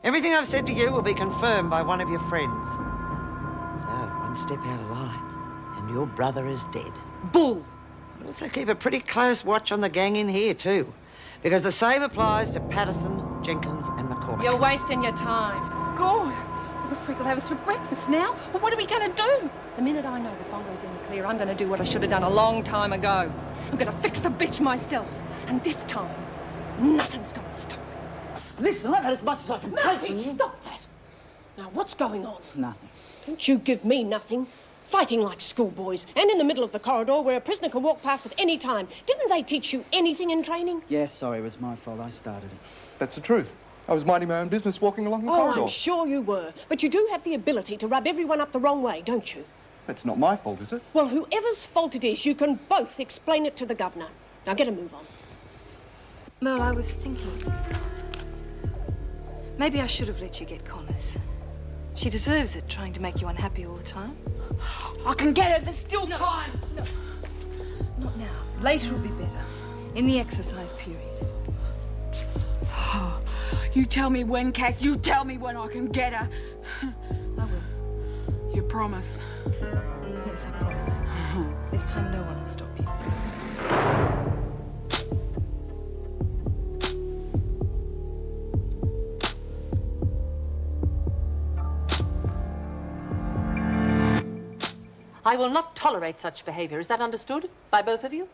Everything I've said to you will be confirmed by one of your friends. So, one step out of line, and your brother is dead. Bull! Also keep a pretty close watch on the gang in here, too. Because the same applies to Patterson, Jenkins and McCormick. You're wasting your time. God, well, the freak will have us for breakfast now. Well, what are we going to do? The minute I know that Bongo's in the clear, I'm going to do what I should have done a long time ago. I'm going to fix the bitch myself. And this time, nothing's going to stop me. Listen, I've had as much as I can take from you. Stop that. Now, what's going on? Nothing. Don't you give me nothing. Fighting like schoolboys, and in the middle of the corridor where a prisoner can walk past at any time. Didn't they teach you anything in training? Yes, sorry, it was my fault. I started it. That's the truth. I was minding my own business walking along the corridor. I'm sure you were. But you do have the ability to rub everyone up the wrong way, don't you? That's not my fault, is it? Well, whoever's fault it is, you can both explain it to the governor. Now get a move on. Merle, I was thinking... maybe I should have let you get Connors. She deserves it, trying to make you unhappy all the time. I can get her. There's still time. No. Not now. Later will be better. In the exercise period. Oh, you tell me when, Kath. You tell me when I can get her. I will. You promise? Yes, I promise. This time no one will stop you. I will not tolerate such behaviour. Is that understood by both of you?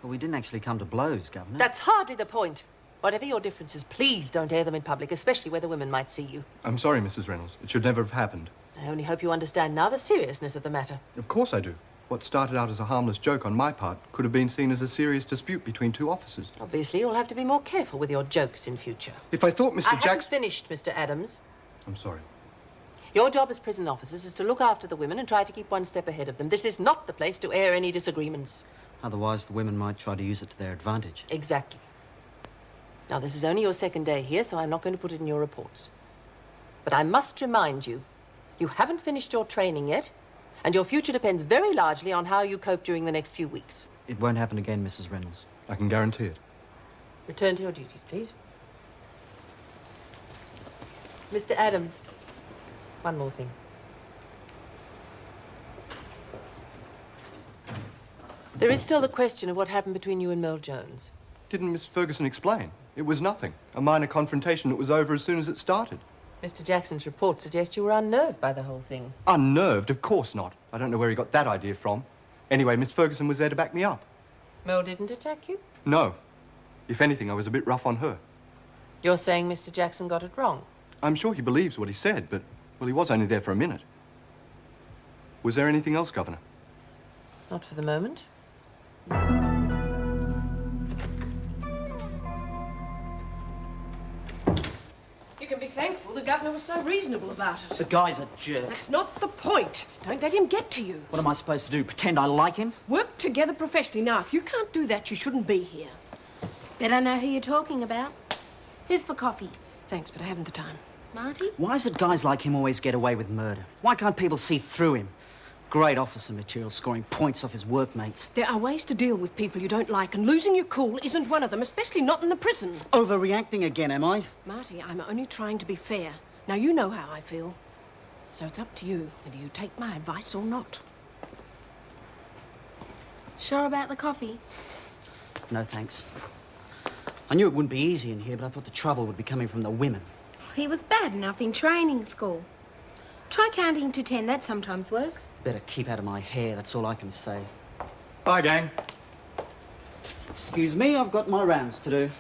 Well, we didn't actually come to blows, Governor. That's hardly the point. Whatever your differences, please don't air them in public, especially where the women might see you. I'm sorry, Mrs. Reynolds. It should never have happened. I only hope you understand now the seriousness of the matter. Of course I do. What started out as a harmless joke on my part could have been seen as a serious dispute between two officers. Obviously, you'll have to be more careful with your jokes in future. If I thought Mr. I haven't finished, Mr. Adams. I'm sorry. Your job as prison officers is to look after the women and try to keep one step ahead of them. This is not the place to air any disagreements. Otherwise, the women might try to use it to their advantage. Exactly. Now, this is only your second day here, so I'm not going to put it in your reports. But I must remind you, you haven't finished your training yet, and your future depends very largely on how you cope during the next few weeks. It won't happen again, Mrs. Reynolds. I can guarantee it. Return to your duties, please. Mr. Adams, one more thing. There is still the question of what happened between you and Merle Jones. Didn't Miss Ferguson explain? It was nothing. A minor confrontation that was over as soon as it started. Mr. Jackson's report suggests you were unnerved by the whole thing. Unnerved? Of course not. I don't know where he got that idea from. Anyway, Miss Ferguson was there to back me up. Merle didn't attack you? No. If anything, I was a bit rough on her. You're saying Mr. Jackson got it wrong? I'm sure he believes what he said, but, well, he was only there for a minute. Was there anything else, Governor? Not for the moment. You can be thankful the governor was so reasonable about it. The guy's a jerk. That's not the point. Don't let him get to you. What am I supposed to do? Pretend I like him? Work together professionally. Now, if you can't do that, you shouldn't be here. Bet I know who you're talking about. Here's for coffee. Thanks, but I haven't the time. Marty? Why is it guys like him always get away with murder? Why can't people see through him? Great officer material, scoring points off his workmates. There are ways to deal with people you don't like, and losing your cool isn't one of them, especially not in the prison. Overreacting again, am I? Marty, I'm only trying to be fair. Now, you know how I feel. So it's up to you whether you take my advice or not. Sure about the coffee? No, thanks. I knew it wouldn't be easy in here, but I thought the trouble would be coming from the women. He was bad enough in training school. Try counting to 10, that sometimes works. Better keep out of my hair, that's all I can say. Bye, gang. Excuse me, I've got my rounds to do.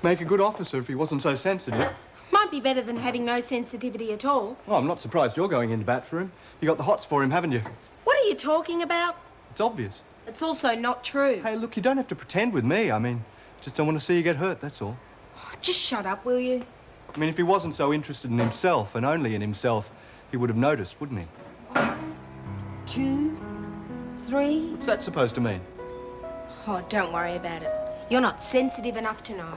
Make a good officer if he wasn't so sensitive. Might be better than having no sensitivity at all. Oh, I'm not surprised you're going into bat for him. You got the hots for him, haven't you? What are you talking about? It's obvious. It's also not true. Hey, look, you don't have to pretend with me. I mean, just don't want to see you get hurt, that's all. Just shut up, will you? I mean, if he wasn't so interested in himself, and only in himself, he would have noticed, wouldn't he? 1, 2, 3. What's that supposed to mean? Oh, don't worry about it. You're not sensitive enough to know.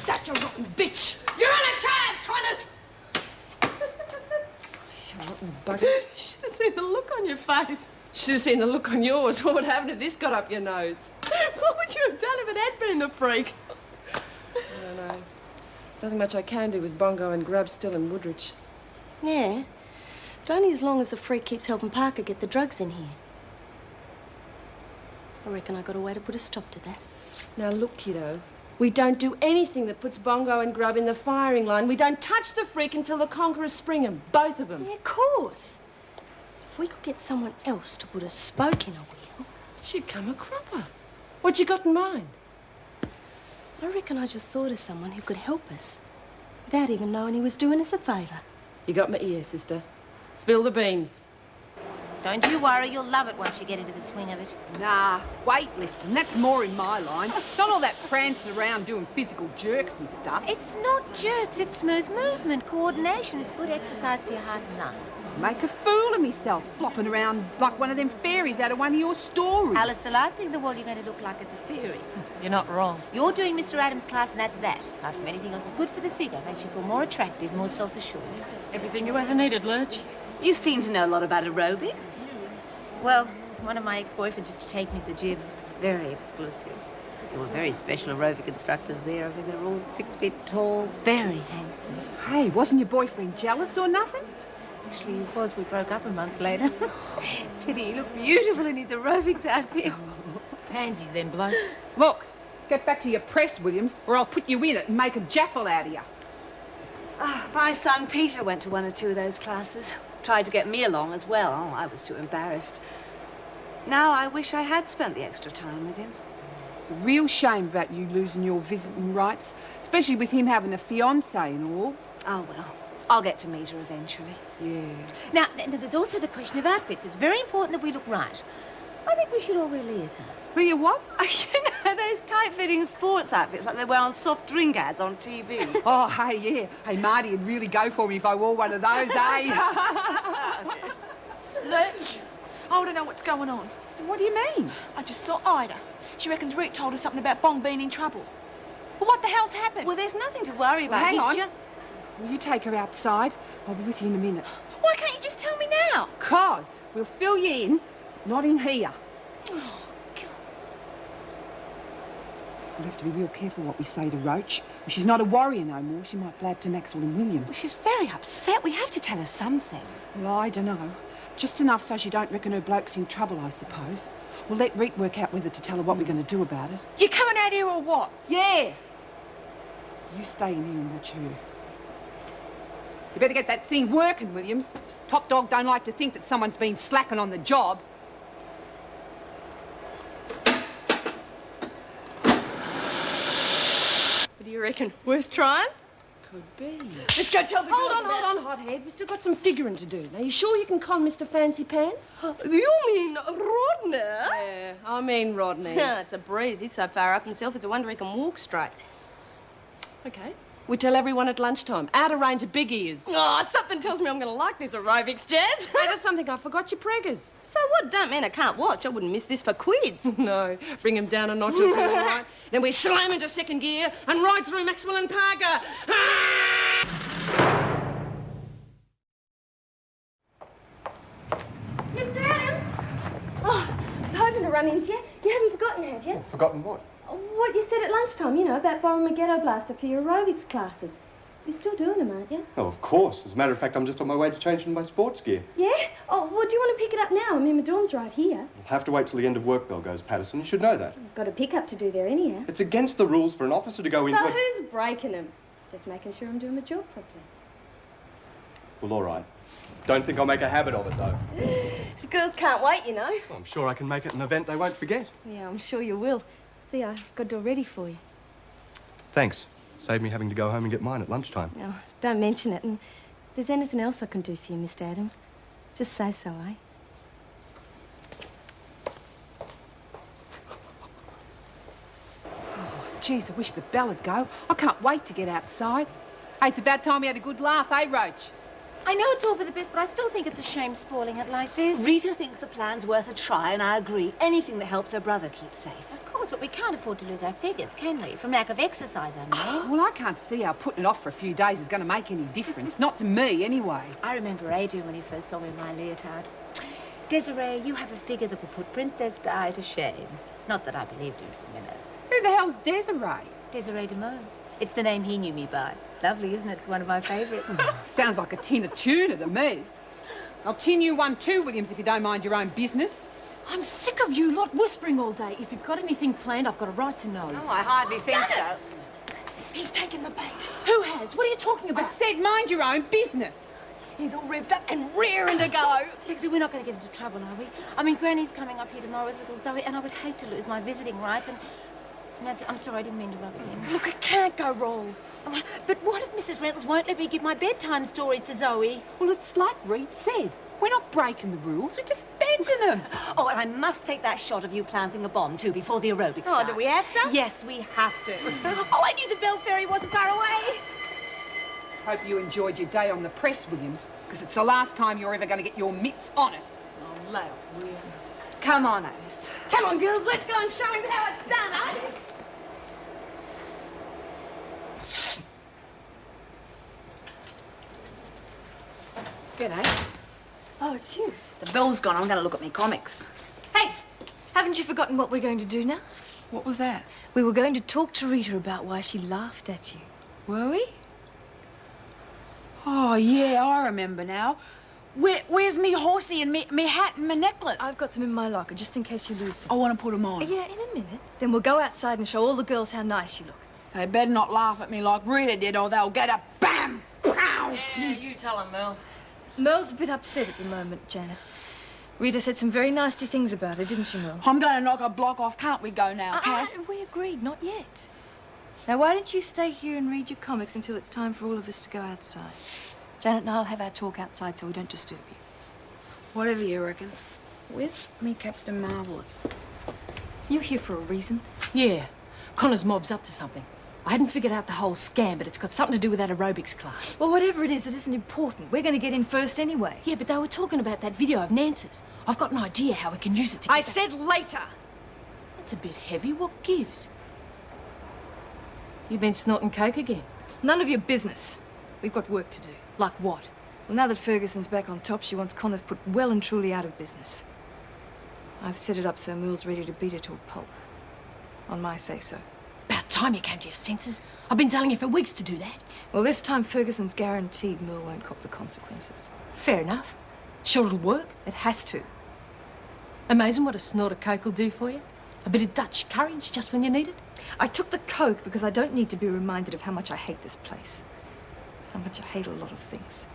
That you rotten bitch! You're on a charge, Connors! You rotten bugger. You should have seen the look on your face. Should have seen the look on yours. What would happen if this got up your nose? What would you have done if it had been the freak? I don't know. There's nothing much I can do with Bongo and Grub still in Woodridge. Yeah, but only as long as the freak keeps helping Parker get the drugs in here. I reckon I got a way to put a stop to that. Now look, kiddo, we don't do anything that puts Bongo and Grub in the firing line. We don't touch the freak until the conquerors spring 'em, both of them. Yeah, of course. If we could get someone else to put a spoke in a wheel... She'd come a cropper. What you got in mind? I reckon I just thought of someone who could help us without even knowing he was doing us a favour. You got my ear, sister. Spill the beans. Don't you worry, you'll love it once you get into the swing of it. Nah, weightlifting, that's more in my line. Not all that prancing around doing physical jerks and stuff. It's not jerks, it's smooth movement, coordination. It's good exercise for your heart and lungs. Make a fool of myself, flopping around like one of them fairies out of one of your stories. Alice, the last thing in the world you're going to look like is a fairy. You're not wrong. You're doing Mr. Adams' class, and that's that. Apart from anything else, it's good for the figure. Makes you feel more attractive, more self-assured. Everything you ever needed, Lurch. You seem to know a lot about aerobics. Well, one of my ex-boyfriends used to take me to the gym. Very exclusive. There were very special aerobic instructors there. I mean, they were all 6 feet tall, very handsome. Hey, wasn't your boyfriend jealous or nothing? Actually, he was. We broke up a month later. Pity, he looked beautiful in his aerobics outfit. Pansies then, bloke. Look, get back to your press, Williams, or I'll put you in it and make a jaffle out of you. My son Peter went to 1 or 2 of those classes. Tried to get me along as well. Oh, I was too embarrassed. Now I wish I had spent the extra time with him. It's a real shame about you losing your visiting rights, especially with him having a fiancé and all. Oh, well, I'll get to meet her eventually. Yeah. Now, there's also the question of outfits. It's very important that we look right. I think we should all wear leotards. Wear what? You know, those tight-fitting sports outfits like they wear on soft drink ads on TV. Oh, hey, yeah. Hey, Marty would really go for me if I wore one of those, eh? Lurch, I want to know what's going on. What do you mean? I just saw Ida. She reckons Rick told her something about Bong being in trouble. Well, what the hell's happened? Well, there's nothing to worry about. Well, hang on. Just... Will you take her outside? I'll be with you in a minute. Why can't you just tell me now? 'Cause we'll fill you in, not in here. Oh, God. We'll have to be real careful what we say to Roach. If she's not a warrior no more, she might blab to Maxwell and Williams. Well, she's very upset. We have to tell her something. Well, I don't know. Just enough so she don't reckon her bloke's in trouble, I suppose. We'll let Reek work out whether to tell her what we're going to do about it. You coming out here or what? Yeah. You stay in here and watch her. You better get that thing working, Williams. Top dog don't like to think that someone's been slacking on the job. What do you reckon? Worth trying? Could be. Let's go tell the girls. Hold on, hothead. We've still got some figuring to do. Now, you sure you can con Mr. Fancy Pants? You mean Rodney? Yeah, I mean Rodney. Yeah, it's a breeze. He's so far up himself, it's a wonder he can walk straight. Okay. We tell everyone at lunchtime. Out of range of big ears. Oh, something tells me I'm going to like this aerobics, Jazz. Hey, that's something I forgot your preggers. So what? Don't mean I can't watch. I wouldn't miss this for quids. No, bring him down a notch or two, all right? Then we slam into second gear and ride through Maxwell and Parker. Mr. Adams! Oh, I was hoping to run into you. You haven't forgotten, have you? Forgotten what? What you said at lunchtime, you know, about borrowing a ghetto blaster for your aerobics classes. You're still doing them, aren't you? Oh, of course. As a matter of fact, I'm just on my way to changing my sports gear. Yeah? Oh, well, do you want to pick it up now? I mean, my dorm's right here. I'll have to wait till the end of work bell goes, Patterson. You should know that. I've got a pickup to do there anyhow. It's against the rules for an officer to go in... So who's breaking them? Just making sure I'm doing my job properly. Well, all right. Don't think I'll make a habit of it, though. The girls can't wait, you know. Well, I'm sure I can make it an event they won't forget. Yeah, I'm sure you will. See, I've got it all ready for you. Thanks. Saved me having to go home and get mine at lunchtime. No, don't mention it. And if there's anything else I can do for you, Mr. Adams, just say so, eh? Oh, jeez, I wish the bell would go. I can't wait to get outside. Hey, it's about time we had a good laugh, eh, Roach? I know it's all for the best, but I still think it's a shame spoiling it like this. Rita thinks the plan's worth a try, and I agree. Anything that helps her brother keep safe. Of course, but we can't afford to lose our figures, can we? From lack of exercise, I mean. Well, I can't see how putting it off for a few days is going to make any difference. Not to me, anyway. I remember Adrian when he first saw me in my leotard. Desiree, you have a figure that will put Princess Di to shame. Not that I believed you for a minute. Who the hell's Desiree? Desiree Demone. It's the name he knew me by. Lovely, isn't it? It's one of my favourites. Sounds like a tin of tuna to me. I'll tin you one too, Williams, if you don't mind your own business. I'm sick of you lot whispering all day. If you've got anything planned, I've got a right to know. Oh, I hardly think so. He's taken the bait. Who has? What are you talking about? I said mind your own business. He's all revved up and rearing to go. Dixie, we're not going to get into trouble, are we? I mean, Granny's coming up here tomorrow with little Zoe, and I would hate to lose my visiting rights, and... Nancy, I'm sorry, I didn't mean to rub you in. Look, it can't go wrong. Oh, but what if Mrs. Reynolds won't let me give my bedtime stories to Zoe? Well, it's like Reed said. We're not breaking the rules, we're just bending them. Oh, and I must take that shot of you planting a bomb, too, before the aerobics Oh, start. do we have to? Yes, we have to. Oh, I knew the Bell Ferry wasn't far away. Hope you enjoyed your day on the press, Williams, because it's the last time you're ever going to get your mitts on it. Oh, loud, will you? Come on, Alice. Come on, girls, let's go and show him how it's done, eh? G'day. Oh, it's you. The bell's gone. I'm going to look at me comics. Hey, haven't you forgotten what we're going to do now? What was that? We were going to talk to Rita about why she laughed at you. Were we? Oh, yeah, I remember now. Where's me horsey and me hat and my necklace? I've got them in my locker, just in case you lose them. I want to put them on. Yeah, in a minute. Then we'll go outside and show all the girls how nice you look. They better not laugh at me like Rita did, or they'll get a bam! Pow! Yeah, you tell him, Mel. Merle's a bit upset at the moment, Janet. Rita said some very nasty things about her, didn't she, Merle? I'm going to knock a block off. Can't we go now, Kath? We agreed, not yet. Now, why don't you stay here and read your comics until it's time for all of us to go outside? Janet and I'll have our talk outside so we don't disturb you. Whatever you reckon. Where's me Captain Marvel? You're here for a reason. Yeah, Connor's mob's up to something. I hadn't figured out the whole scam, but it's got something to do with that aerobics class. Well, whatever it isn't important. We're going to get in first anyway. Yeah, but they were talking about that video of Nance's. I've got an idea how we can use it to get I said later. That's a bit heavy. What gives? You been snorting coke again? None of your business. We've got work to do. Like what? Well, now that Ferguson's back on top, she wants Connors put well and truly out of business. I've set it up so Merle's ready to beat her to a pulp. On my say-so. About time you came to your senses. I've been telling you for weeks to do that. Well, this time Ferguson's guaranteed Merle won't cop the consequences. Fair enough. Sure it'll work. It has to. Amazing what a snort of coke will do for you. A bit of Dutch courage just when you need it. I took the coke because I don't need to be reminded of how much I hate this place. How much I hate a lot of things.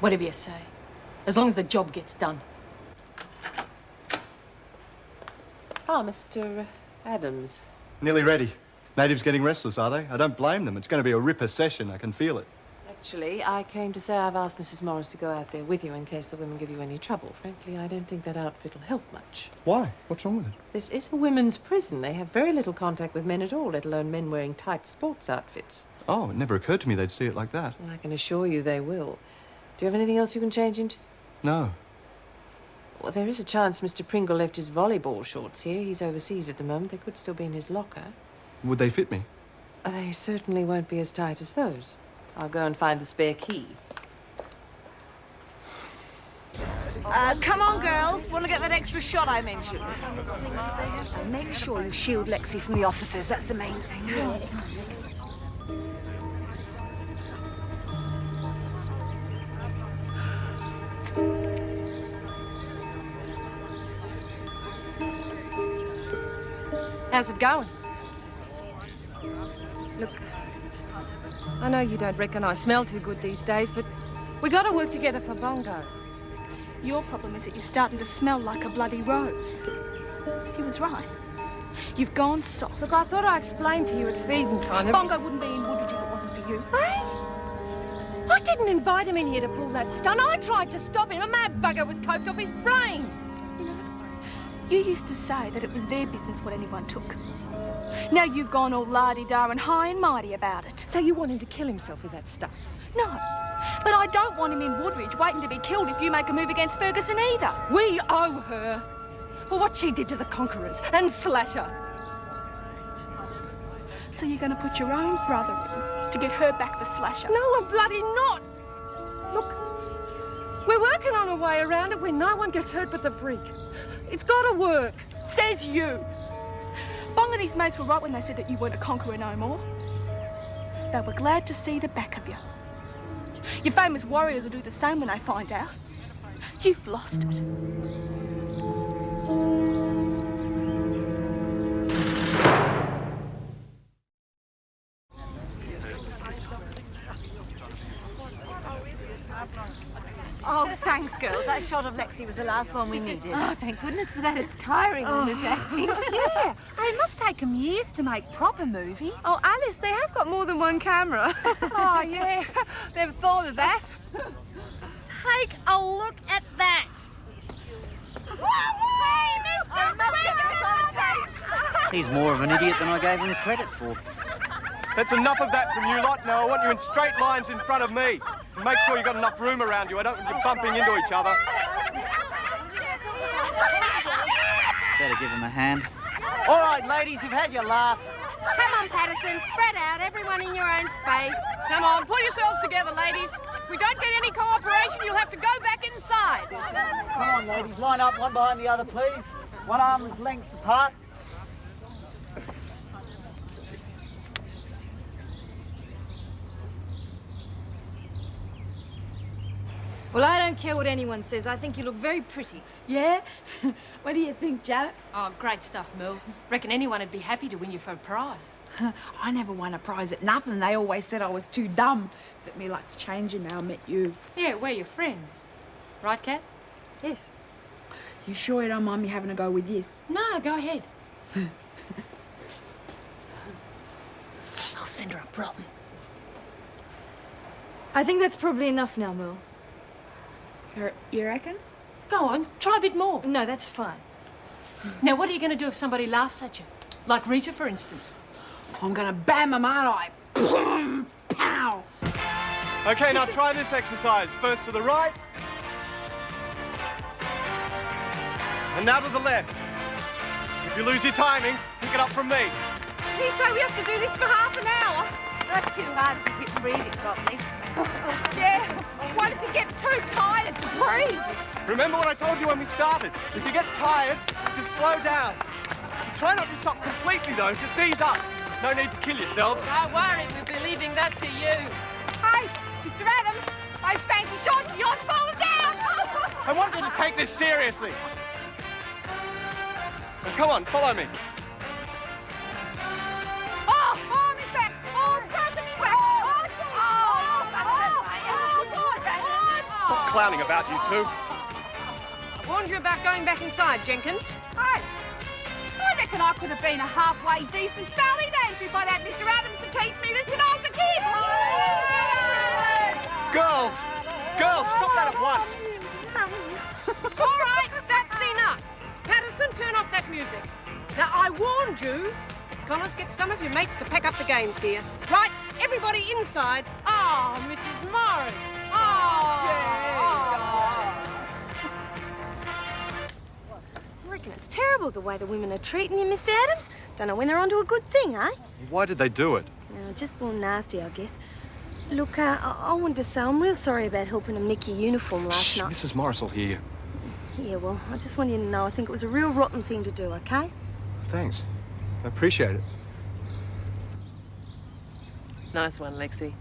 Whatever you say. As long as the job gets done. Ah, Mr. Adams. Nearly ready. Natives getting restless, are they? I don't blame them. It's going to be a ripper session. I can feel it. Actually, I came to say I've asked Mrs. Morris to go out there with you in case the women give you any trouble. Frankly, I don't think that outfit will help much. Why? What's wrong with it? This is a women's prison. They have very little contact with men at all, let alone men wearing tight sports outfits. Oh, it never occurred to me they'd see it like that. Well, I can assure you they will. Do you have anything else you can change into? No. Well, there is a chance Mr. Pringle left his volleyball shorts here. He's overseas at the moment. They could still be in his locker. Would they fit me? They certainly won't be as tight as those. I'll go and find the spare key. Come on, girls. Want to get that extra shot I mentioned? Make sure you shield Lexi from the officers. That's the main thing. How's it going? Look, I know you don't reckon I smell too good these days, but we got to work together for Bongo. Your problem is that you're starting to smell like a bloody rose. He was right. You've gone soft. Look, I thought I explained to you at feeding time. Bongo wouldn't be in Woodridge if it wasn't for you. Hey? I didn't invite him in here to pull that stunt. I tried to stop him. A mad bugger was coked off his brain. You used to say that it was their business what anyone took. Now you've gone all la-di-da and high and mighty about it. So you want him to kill himself with that stuff? No, but I don't want him in Woodridge waiting to be killed if you make a move against Ferguson either. We owe her for what she did to the Conquerors and Slasher. So you're going to put your own brother in to get her back for Slasher? No, I'm bloody not. Look, we're working working on a way around it where no one gets hurt but the freak. It's got to work. Says you. Bong and his mates were right when they said that you weren't a conqueror no more. They were glad to see the back of you. Your famous warriors will do the same when they find out. You've lost it. Oh, thanks, girls. That shot of Lexi was the last one we needed. Oh, thank goodness for that. It's tiring when this acting. Yeah, it must take them years to make proper movies. Oh, Alice, they have got more than one camera. Oh, yeah. Never thought of that. Take a look at that. He's more of an idiot than I gave him credit for. That's enough of that from you lot. Now I want you in straight lines in front of me. And make sure you've got enough room around you. I don't want you bumping into each other. Better give him a hand. All right, ladies, you've had your laugh. Come on, Patterson. Spread out. Everyone in your own space. Come on, pull yourselves together, ladies. If we don't get any cooperation, you'll have to go back inside. Come on, ladies, line up one behind the other, please. One arm's length apart. Well, I don't care what anyone says. I think you look very pretty. Yeah? What do you think, Janet? Oh, great stuff, Mel. Reckon anyone would be happy to win you for a prize. I never won a prize at nothing. They always said I was too dumb. But me luck's changing now I met you. Yeah, we're your friends. Right, Kat? Yes. You sure you don't mind me having a go with this? No, go ahead. I'll send her up rotten. I think that's probably enough now, Merle. You reckon? Go on, try a bit more. No, that's fine. Now, what are you going to do if somebody laughs at you? Like Rita, for instance. I'm gonna bam them, aren't I? Boom! Pow! Okay, now try this exercise. First to the right. And now to the left. If you lose your timing, pick it up from me. Please say we have to do this for half an hour. Not too hard if you can breathe it properly. Yeah. What if you get too tired to breathe? Remember what I told you when we started. If you get tired, just slow down. Try not to stop completely, though. Just ease up. No need to kill yourselves. Don't worry, we'll be leaving that to you. Hey, Mr. Adams, those fancy shots of yours falling down. I want you to take this seriously. Now, come on, follow me. Oh, me back. Oh, it's cracking me back. Stop clowning about, you two. I warned you about going back inside, Jenkins. Hey, I reckon I could have been a halfway decent ballet dancer if I'd had Mr. Adams to teach me this when I was a kid. Girls, stop that at once. All right, that's enough. Patterson, turn off that music. Now, I warned you. Connors, get some of your mates to pack up the games gear. Right, everybody inside. Oh, Mrs. Morris. I reckon it's terrible the way the women are treating you, Mr. Adams. Don't know when they're onto a good thing, eh? Why did they do it? Just born nasty, I guess. Look, I wanted to say I'm real sorry about helping them nick your uniform last night. Mrs. Morris will hear you. Yeah, well, I just want you to know I think it was a real rotten thing to do, okay? Thanks. I appreciate it. Nice one, Lexi.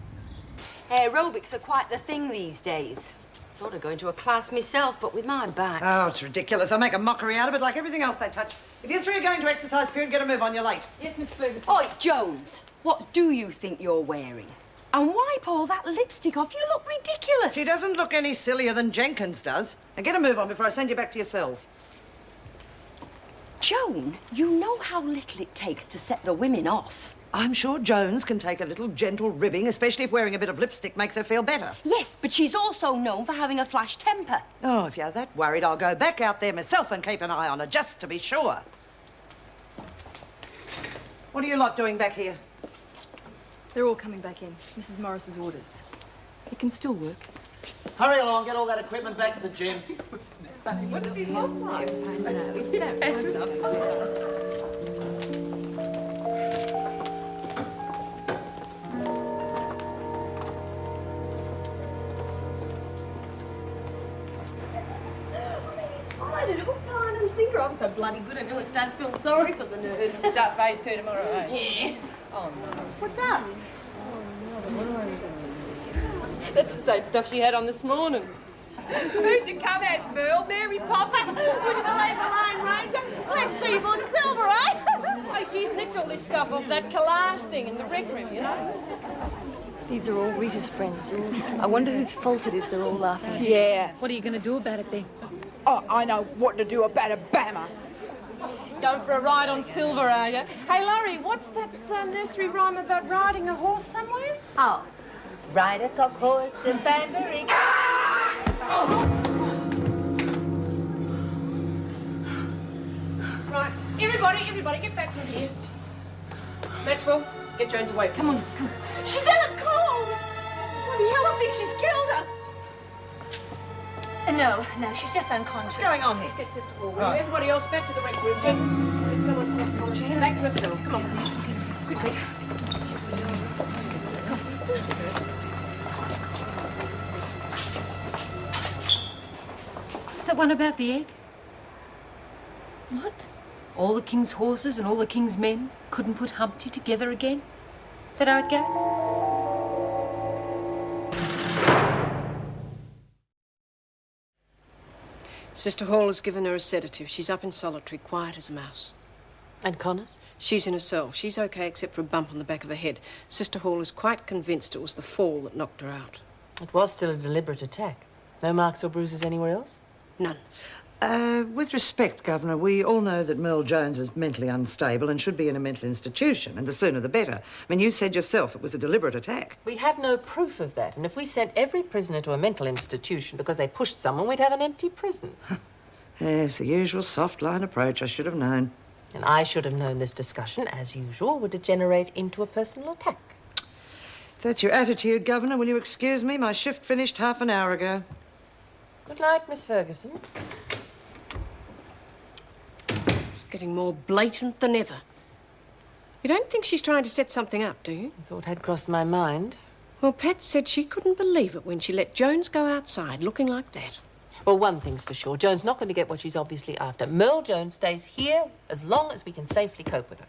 Aerobics are quite the thing these days. Thought of going to a class myself, but with my back. Oh, it's ridiculous. They make a mockery out of it like everything else they touch. If you three are going to exercise period, get a move on, you're late. Yes, Miss Ferguson. Oi, Jones, what do you think you're wearing? And wipe all that lipstick off. You look ridiculous. She doesn't look any sillier than Jenkins does. Now get a move on before I send you back to your cells. Joan, you know how little it takes to set the women off. I'm sure Jones can take a little gentle ribbing, especially if wearing a bit of lipstick makes her feel better. Yes, but she's also known for having a flash temper. Oh, if you're that worried, I'll go back out there myself and keep an eye on her, just to be sure. What are you lot doing back here? They're all coming back in. Mrs. Morris's orders. It can still work. Hurry along, get all that equipment back to the gym. What did he look like? I'm so bloody good until I start to feel sorry for the nerd. Start phase 2 tomorrow, eh? Yeah. Oh, no. What's up? That's the same stuff she had on this morning. Who'd you come as, Merle? Mary Poppins? Would you believe the Lone Ranger? Black Seaboard Silver, eh? Hey, she's nicked all this stuff off that collage thing in the rec room, you know? These are all Rita's friends. I wonder whose fault it is they're all laughing at. Yeah. What are you going to do about it then? Oh, I know what to do about a bammer. Going for a ride on Silver, are you? Hey, Laurie, what's that nursery rhyme about riding a horse somewhere? Oh, ride a cock horse to Banbury. Right, everybody, get back from here. Maxwell, get Jones away from me. Come on. She's in a cold. What the hell, I think she's killed her. No, she's just unconscious. What's going on here? Let's get Sister Hall. Right. Everybody else back to the rec room. Jenkins, get someone from the chair. Back to her cell. Come on. Quickly. What's that one about the egg? What? All the king's horses and all the king's men couldn't put Humpty together again? Is that how it goes? Sister Hall has given her a sedative. She's up in solitary, quiet as a mouse. And Connors? She's in a cell. She's okay except for a bump on the back of her head. Sister Hall is quite convinced it was the fall that knocked her out. It was still a deliberate attack. No marks or bruises anywhere else? None. With respect, Governor, we all know that Merle Jones is mentally unstable and should be in a mental institution, and the sooner the better. I mean, you said yourself it was a deliberate attack. We have no proof of that, and if we sent every prisoner to a mental institution because they pushed someone, we'd have an empty prison. Yes, the usual soft-line approach. I should have known. And I should have known this discussion, as usual, would degenerate into a personal attack. If that's your attitude, Governor, will you excuse me? My shift finished half an hour ago. Good night, Miss Ferguson. Getting more blatant than ever. You don't think she's trying to set something up, do you? I thought had crossed my mind. Well, Pat said she couldn't believe it when she let Jones go outside looking like that. Well, one thing's for sure. Jones not going to get what she's obviously after. Merle Jones stays here as long as we can safely cope with her.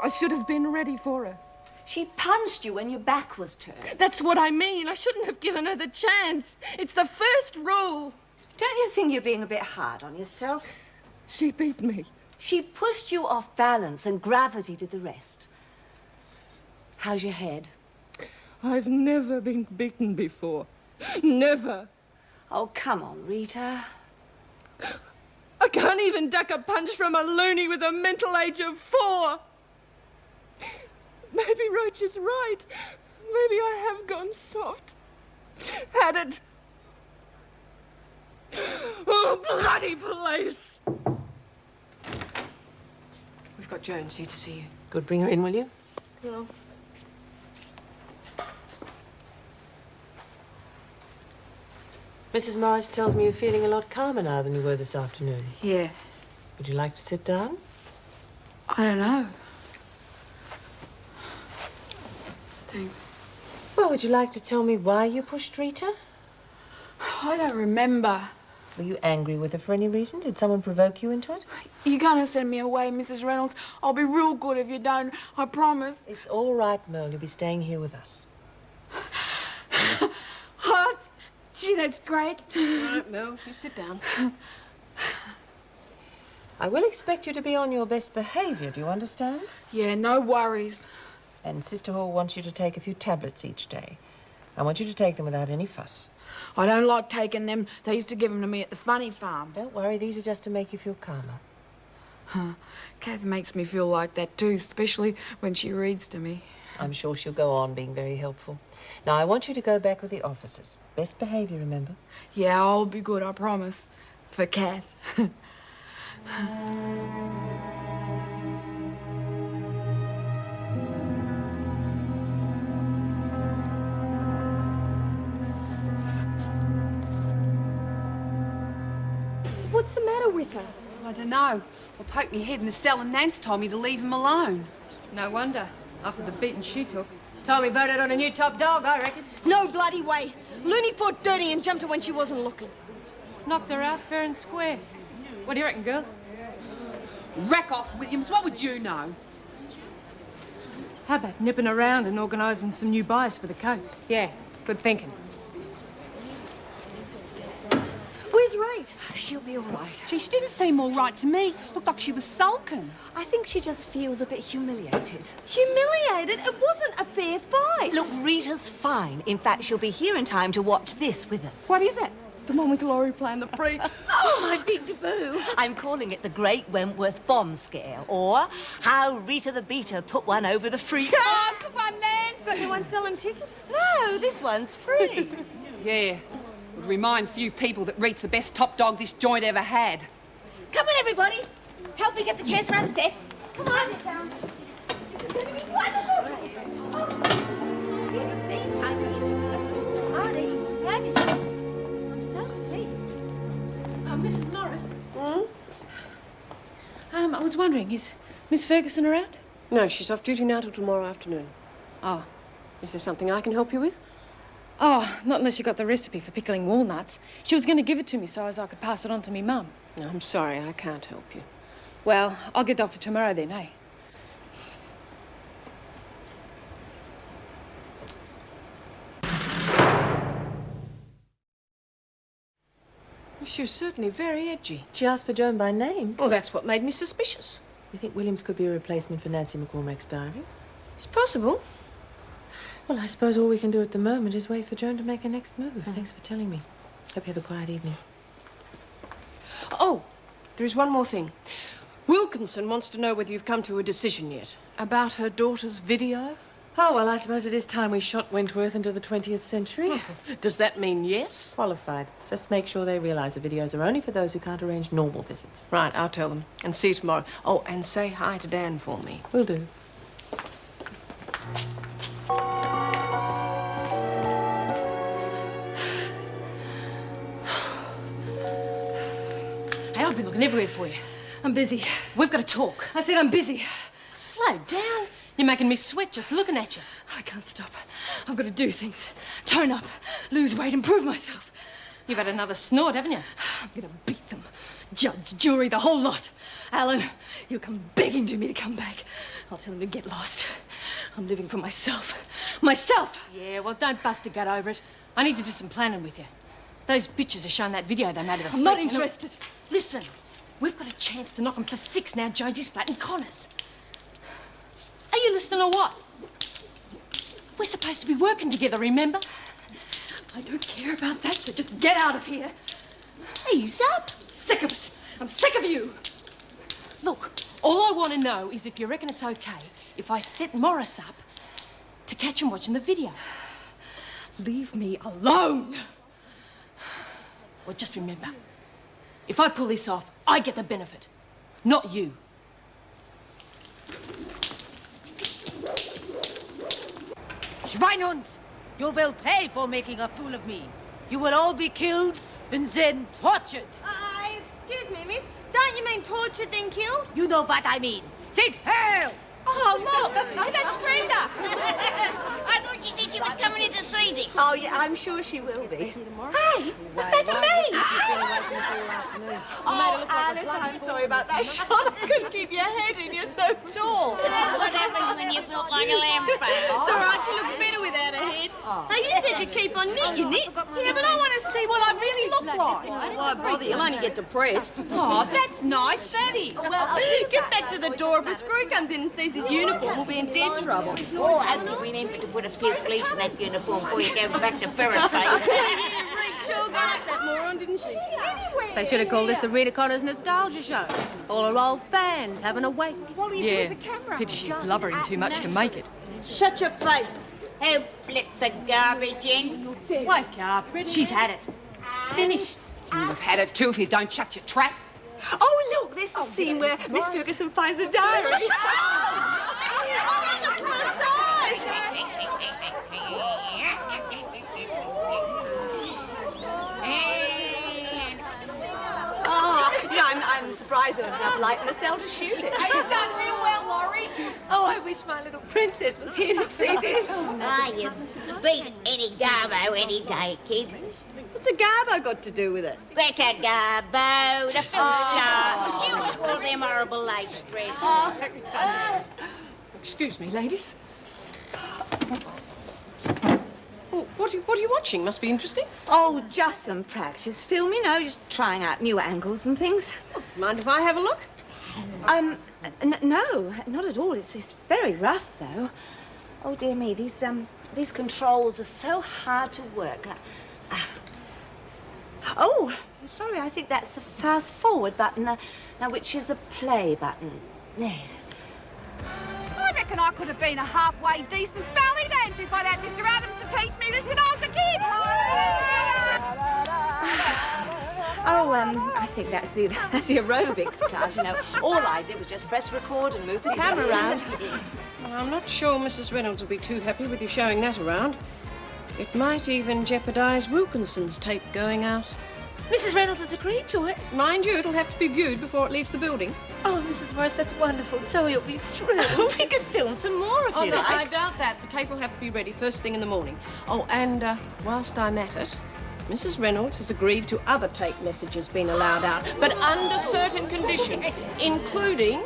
I should have been ready for her. She punched you when your back was turned. That's what I mean. I shouldn't have given her the chance. It's the first rule. Don't you think you're being a bit hard on yourself? She beat me. She pushed you off balance and gravity did the rest. How's your head? I've never been beaten before. Never. Oh, come on, Rita. I can't even duck a punch from a loony with a mental age of 4. Maybe Roach is right. Maybe I have gone soft. Had it. Oh, bloody place! We've got Jones here to see you. Good, bring her in, will you? Well. Mrs. Morris tells me you're feeling a lot calmer now than you were this afternoon. Yeah. Would you like to sit down? I don't know. Thanks. Well, would you like to tell me why you pushed Rita? I don't remember. Were you angry with her for any reason? Did someone provoke you into it? You're gonna send me away, Mrs. Reynolds. I'll be real good if you don't. I promise. It's all right, Merle. You'll be staying here with us. Oh, gee, that's great. All right, Mel, you sit down. I will expect you to be on your best behaviour, do you understand? Yeah, no worries. And Sister Hall wants you to take a few tablets each day. I want you to take them without any fuss. I don't like taking them. They used to give them to me at the funny farm. Don't worry, these are just to make you feel calmer. Huh. Kath makes me feel like that too, especially when she reads to me. I'm sure she'll go on being very helpful. Now, I want you to go back with the officers. Best behaviour, remember? Yeah, I'll be good, I promise. For Kath. What's the matter with her? I don't know. I poked my head in the cell and Nance told me to leave him alone. No wonder, after the beating she took. Tommy voted on a new top dog, I reckon. No bloody way. Looney fought dirty and jumped her when she wasn't looking. Knocked her out fair and square. What do you reckon, girls? Rack off, Williams. What would you know? How about nipping around and organising some new buyers for the coat? Yeah, good thinking. Where's Rate? She'll be all right. She didn't seem all right to me. Looked like she was sulking. I think she just feels a bit humiliated. Humiliated? It wasn't a fair fight. Look, Rita's fine. In fact, she'll be here in time to watch this with us. What is it? The one with Laurie playing the freak. Oh, my big debut. I'm calling it the Great Wentworth Bomb Scare, or How Rita the Beater Put One Over the Freak. Oh, come on, Nance. Got anyone selling tickets? No, this one's free. Yeah. Would remind few people that Rita's the best top dog this joint ever had. Come on, everybody. Help me get the chairs around the set. Come on. This is going to be wonderful. These scenes I did. Oh, they just fabulous. I'm so pleased. Mrs. Morris? I was wondering, is Miss Ferguson around? No, she's off duty now till tomorrow afternoon. Oh. Is there something I can help you with? Oh, not unless you got the recipe for pickling walnuts. She was going to give it to me so as I could pass it on to me mum. No, I'm sorry, I can't help you. Well, I'll get off for tomorrow then, eh? She was certainly very edgy. She asked for Joan by name. Well, that's what made me suspicious. You think Williams could be a replacement for Nancy McCormack's diary? It's possible. Well, I suppose all we can do at the moment is wait for Joan to make her next move. Thanks for telling me. Hope you have a quiet evening. Oh, there is one more thing. Wilkinson wants to know whether you've come to a decision yet about her daughter's video. Oh, well, I suppose it is time we shot Wentworth into the 20th century. Does that mean yes? Qualified. Just make sure they realise the videos are only for those who can't arrange normal visits. Right, I'll tell them. And see you tomorrow. Oh, and say hi to Dan for me. Will do. Hey, I've been looking everywhere for you. I'm busy. We've got to talk. I said I'm busy. Slow down. You're making me sweat just looking at you. I can't stop. I've got to do things. Tone up, lose weight, improve myself. You've had another snort, haven't you? I'm going to beat them. Judge, jury, the whole lot. Alan, he'll come begging to me to come back. I'll tell him to get lost. I'm living for myself. Myself! Yeah, well, don't bust a gut over it. I need to do some planning with you. Those bitches are showing that video they made of the I'm not freak, and interested. Listen, we've got a chance to knock them for 6 now. Jonesy's flattening Connors. Are you listening or what? We're supposed to be working together, remember? I don't care about that, so just get out of here. Ease up. Sick of it. I'm sick of you. Look, all I want to know is if you reckon it's okay if I set Morris up to catch him watching the video. Leave me alone. Well, just remember, if I pull this off, I get the benefit, not you. Schweinhunds, you will pay for making a fool of me. You will all be killed and then tortured. Excuse me, miss. Don't you mean tortured then killed? You know what I mean. Sig heil! Oh, look, that's Frida. I thought you said she was coming in to see this. Oh, yeah, I'm sure she will be. Hey, that's me. Oh, Alice, I'm sorry about that shot. I couldn't keep your head in. You're so tall. That's what happens when you look like a lamp. It's all right, she looks better without her head. Now, you said you keep on knitting it. Yeah, but I want to see what I really look like. Why bother? You'll only get depressed. Oh, that's nice, that is. Get back to the door. If a screw comes in and sees his uniform, we'll be in dead trouble. Oh, only remember to put a few fleece in that uniform before you go back to Ferret's face. Rick sure got up that moron, didn't she? Anyway. They should have called this the Rita Connors Nostalgia Show. All her old fans having a wake. What do you do with the camera? Pity she's blubbering too much to make it. Shut your face. Who let the garbage in? Wake up. She's had it. Finished. You'll have had it too if you don't shut your trap. Oh, look, this is the scene where Miss Ferguson finds a diary. I'm surprised there was enough light in the cell to shoot it. You've done real well, Laurie. Oh, I wish my little princess was here to see this. Ah, you beat any garbo any day, kid. What's a garbo got to do with it? Greta Garbo, the film star. She always wore them horrible lace dresses. Excuse me, ladies. Oh, what are you watching? Must be interesting. Oh, just some practice film, you know, just trying out new angles and things. Mind if I have a look? No, not at all. It's very rough, though. Oh, dear me, these controls are so hard to work. Oh, sorry, I think that's the fast forward button. Now, which is the play button? There. I reckon I could have been a halfway decent ballet dancer if I'd had Mr. Adams to teach me this when I was a kid. I think that's the aerobics class, you know. All I did was just press record and move the camera around. Well, I'm not sure Mrs. Reynolds will be too happy with you showing that around. It might even jeopardise Wilkinson's tape going out. Mrs. Reynolds has agreed to it. Mind you, it'll have to be viewed before it leaves the building. Oh, Mrs. Morris, that's wonderful. So you'll be thrilled. We could film some more if you no, like. I doubt that. The tape will have to be ready first thing in the morning. Oh, and whilst I'm at it, Mrs. Reynolds has agreed to other tape messages being allowed out, but under certain conditions, including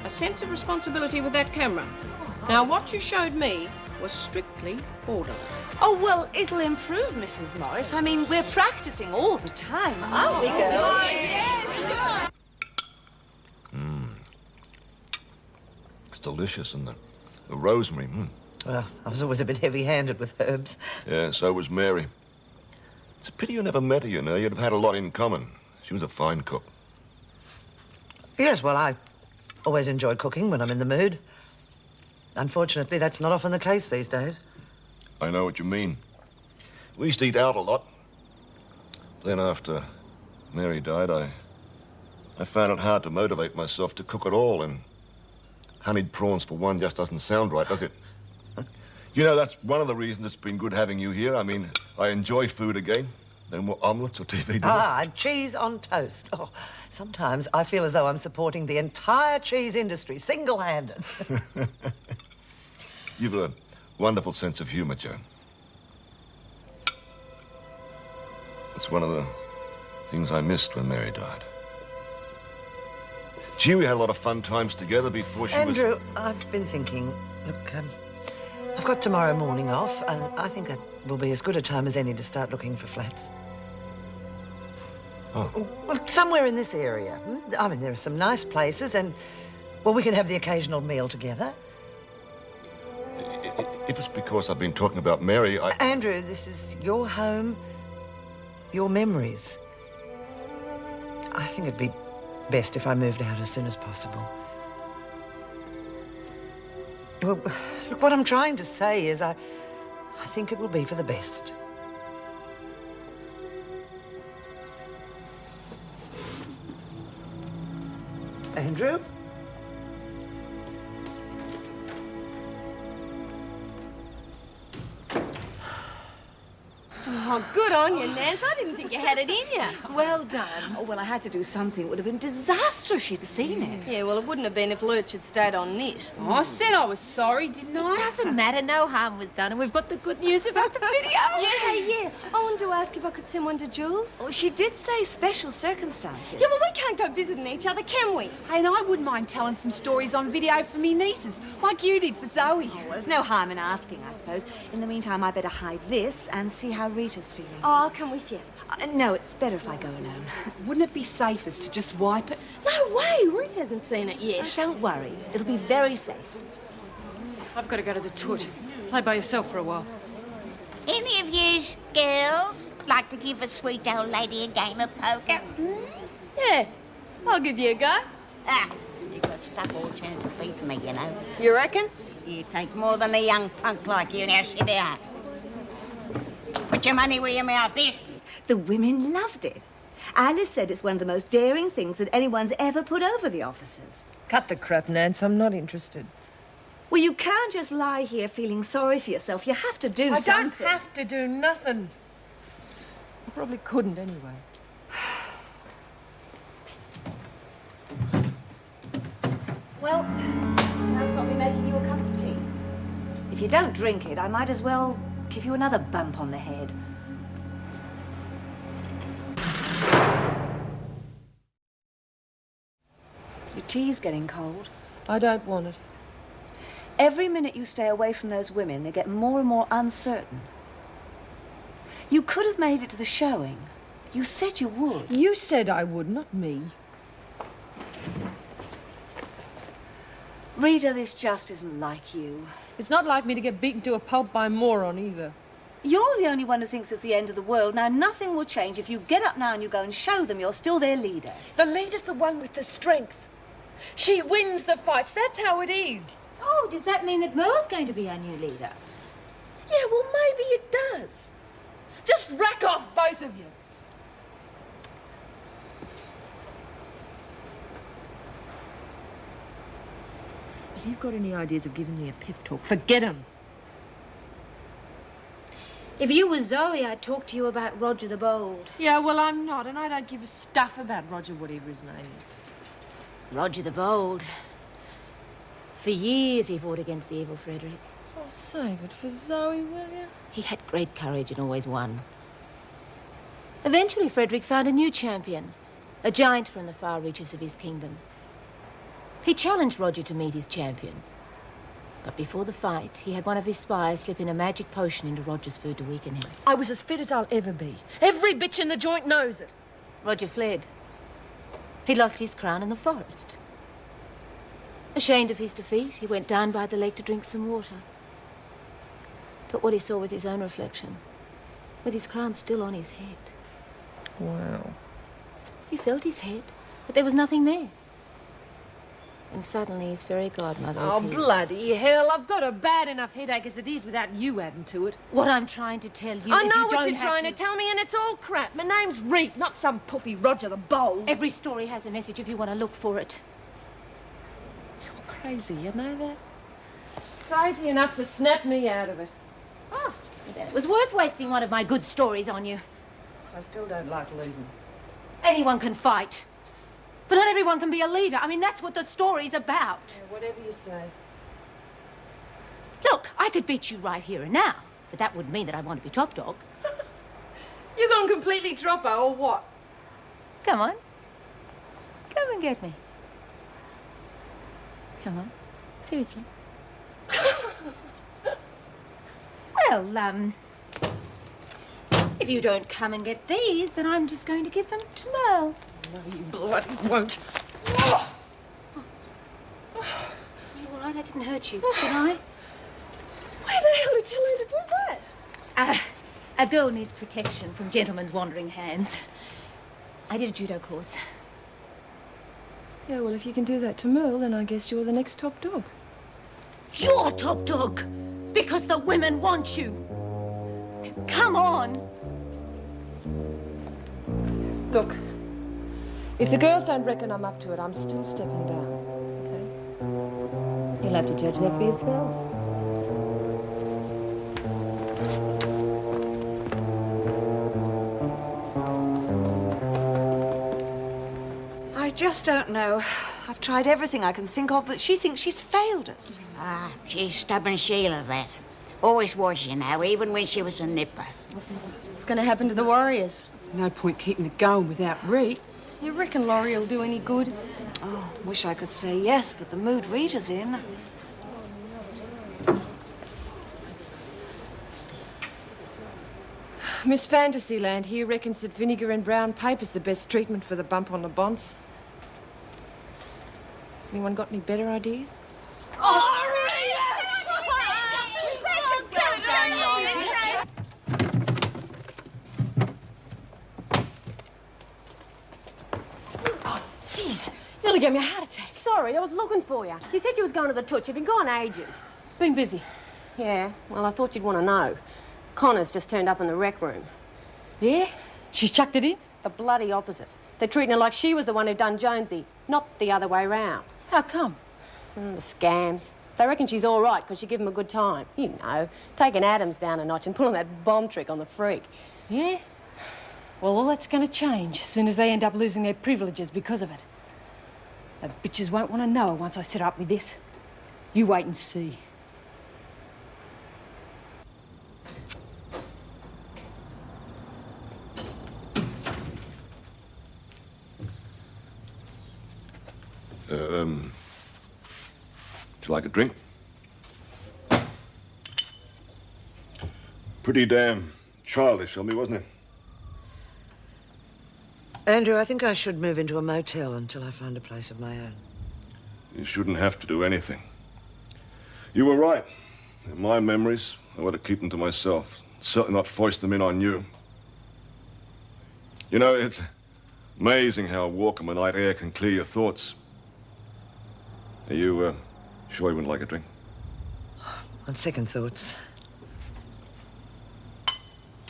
a sense of responsibility with that camera. Now, what you showed me was strictly borderline. Oh, well, it'll improve, Mrs. Morris. I mean, we're practicing all the time, aren't we, girls? Oh, yes, sure. It's delicious, and the rosemary, Well, I was always a bit heavy-handed with herbs. Yeah, so was Mary. It's a pity you never met her, you know. You'd have had a lot in common. She was a fine cook. Yes, well, I always enjoy cooking when I'm in the mood. Unfortunately, that's not often the case these days. I know what you mean. We used to eat out a lot. Then after Mary died, I found it hard to motivate myself to cook at all, and honeyed prawns for one just doesn't sound right, does it? You know, that's one of the reasons it's been good having you here. I mean, I enjoy food again. No more omelettes or TV dinners. Ah, and cheese on toast. Oh, sometimes I feel as though I'm supporting the entire cheese industry, single-handed. You've a wonderful sense of humor, Joan. It's one of the things I missed when Mary died. Gee, we had a lot of fun times together before she Andrew, I've been thinking, look, I've got tomorrow morning off, and I think that will be as good a time as any to start looking for flats. Oh. Well, somewhere in this area. I mean, there are some nice places, and, well, we can have the occasional meal together. If it's because I've been talking about Mary, Andrew, this is your home, your memories. I think it'd be best if I moved out as soon as possible. Well, look, what I'm trying to say is I think it will be for the best. Andrew? Oh, good on you, Nance. I didn't think you had it in you. Well done. Oh, well, I had to do something. It would have been disastrous if she'd seen it. Yeah, well, it wouldn't have been if Lurch had stayed on knit. Oh, I said I was sorry, didn't I? It doesn't matter. No harm was done, and we've got the good news about the video. Yeah. I wanted to ask if I could send one to Jules. Oh, she did say special circumstances. Yeah, well, we can't go visiting each other, can we? Hey, and I wouldn't mind telling some stories on video for me nieces, like you did for Zoe. Oh, well, there's no harm in asking, I suppose. In the meantime, I better hide this and see how Rita's feeling. Oh, I'll come with you. No, it's better if I go alone. Wouldn't it be safest to just wipe it? No way. Rita hasn't seen it yet. Oh, don't worry. It'll be very safe. I've got to go to the toot. Play by yourself for a while. Any of yous girls like to give a sweet old lady a game of poker? Yeah, I'll give you a go. Ah, you've got stuff all chance of beating me, you know. You reckon? You take more than a young punk like you. Now sit down. Put your money where your mouth is. The women loved it. Alice said it's one of the most daring things that anyone's ever put over the officers. Cut the crap, Nance. I'm not interested. Well, you can't just lie here feeling sorry for yourself. You have to do something. I don't have to do nothing. I probably couldn't anyway. Well, can't stop me making you a cup of tea. If you don't drink it, I might as well give you another bump on the head. Your tea's getting cold. I don't want it. Every minute you stay away from those women, they get more and more uncertain. You could have made it to the showing. You said you would. You said I would, not me. Rita, this just isn't like you. It's not like me to get beaten to a pulp by a moron either. You're the only one who thinks it's the end of the world. Now, nothing will change if you get up now and you go and show them you're still their leader. The leader's the one with the strength. She wins the fights. That's how it is. Oh, does that mean that Merle's going to be our new leader? Yeah, well, maybe it does. Just rack off, both of you. If you've got any ideas of giving me a pep talk, forget them. If you were Zoe, I'd talk to you about Roger the Bold. Yeah, well, I'm not, and I don't give a stuff about Roger, whatever his name is. Roger the Bold. For years he fought against the evil Frederick. Oh, save it for Zoe, will you? He had great courage and always won. Eventually, Frederick found a new champion, a giant from the far reaches of his kingdom. He challenged Roger to meet his champion. But before the fight, he had one of his spies slip in a magic potion into Roger's food to weaken him. I was as fit as I'll ever be. Every bitch in the joint knows it. Roger fled. He lost his crown in the forest. Ashamed of his defeat, he went down by the lake to drink some water. But what he saw was his own reflection, with his crown still on his head. Wow. He felt his head, but there was nothing there. And suddenly his fairy godmother appeared. Bloody hell, I've got a bad enough headache as it is without you adding to it. What I'm trying to tell you I is know you what don't you're trying to tell me, and it's all crap. My name's Reek, not some puffy Roger the Bold. Every story has a message if you want to look for it. You're crazy, you know that? Crazy enough to snap me out of it. Oh, then it was worth wasting one of my good stories on you. I still don't like losing. Anyone can fight. But not everyone can be a leader. I mean, that's what the story's about. Yeah, whatever you say. Look, I could beat you right here and now, but that wouldn't mean that I want to be top dog. You gone completely dropper or what? Come on. Come and get me. Come on. Seriously. Well, if you don't come and get these, then I'm just going to give them to Merle. No, you bloody won't. Are you all right? I didn't hurt you, did I? Where the hell did you learn to do that? A girl needs protection from gentlemen's wandering hands. I did a judo course. Yeah, well, if you can do that to Merle, then I guess you're the next top dog. You're top dog, because the women want you. Come on. Look, if the girls don't reckon I'm up to it, I'm still stepping down, okay? You'll have to judge that for yourself. I just don't know. I've tried everything I can think of, but she thinks she's failed us. Ah, she's stubborn Sheila, that. Always was, you know, even when she was a nipper. What's going to happen to the Warriors? No point keeping it going without Reet. You reckon Laurie will do any good? Oh, wish I could say yes, but the mood Rita's in. Miss Fantasyland here reckons that vinegar and brown paper's the best treatment for the bump on the bonds. Anyone got any better ideas? Jeez, nearly gave me a heart attack. Sorry, I was looking for you. You said you was going to the touch. You've been gone ages. Been busy. Yeah, well, I thought you'd want to know. Connor's just turned up in the rec room. Yeah? She's chucked it in? The bloody opposite. They're treating her like she was the one who done Jonesy, not the other way round. How come? The scams. They reckon she's all right because she give them a good time. You know, taking Adams down a notch and pulling that bomb trick on the freak. Yeah? Well, all that's going to change as soon as they end up losing their privileges because of it. The bitches won't want to know once I set her up with this. You wait and see. Would you like a drink? Pretty damn childish of me, wasn't it? Andrew, I think I should move into a motel until I find a place of my own. You shouldn't have to do anything. You were right. In my memories, I ought to keep them to myself. Certainly not foist them in on you. You know, it's amazing how a walk in the night air can clear your thoughts. Are you sure you wouldn't like a drink? On second thoughts.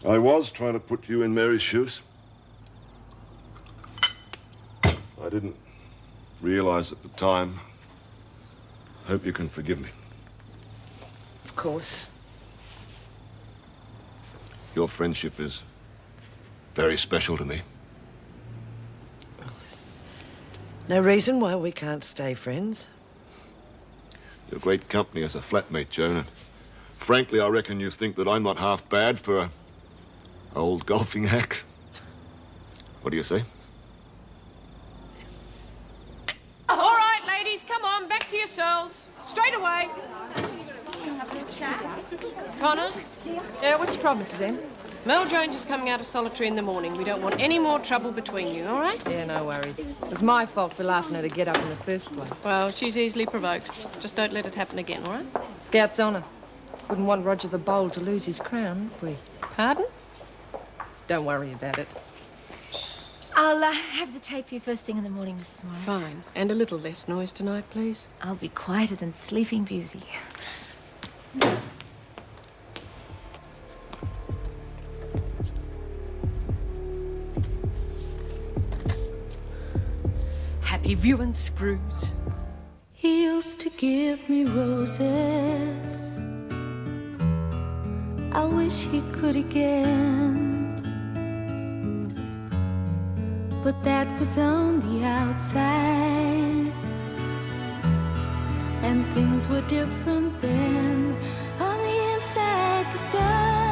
I was trying to put you in Mary's shoes. I didn't realize at the time. Hope you can forgive me. Of course. Your friendship is very special to me. Well, there's no reason why we can't stay friends. You're great company as a flatmate, Joan, and frankly, I reckon you think that I'm not half bad for a old golfing hack. What do you say? All right, ladies, come on, back to your cells. Straight away. Connors? Yeah, what's your problem, Mrs. M? Mel Jones is coming out of solitary in the morning. We don't want any more trouble between you, all right? Yeah, no worries. It was my fault for laughing at her get up in the first place. Well, she's easily provoked. Just don't let it happen again, all right? Scout's honour. Wouldn't want Roger the Bold to lose his crown, would we? Pardon? Don't worry about it. I'll have the tape for you first thing in the morning, Mrs. Morris. Fine. And a little less noise tonight, please. I'll be quieter than Sleeping Beauty. Happy viewing, Screws. He used to give me roses. I wish he could again. But that was on the outside, and things were different then. On the inside, the sun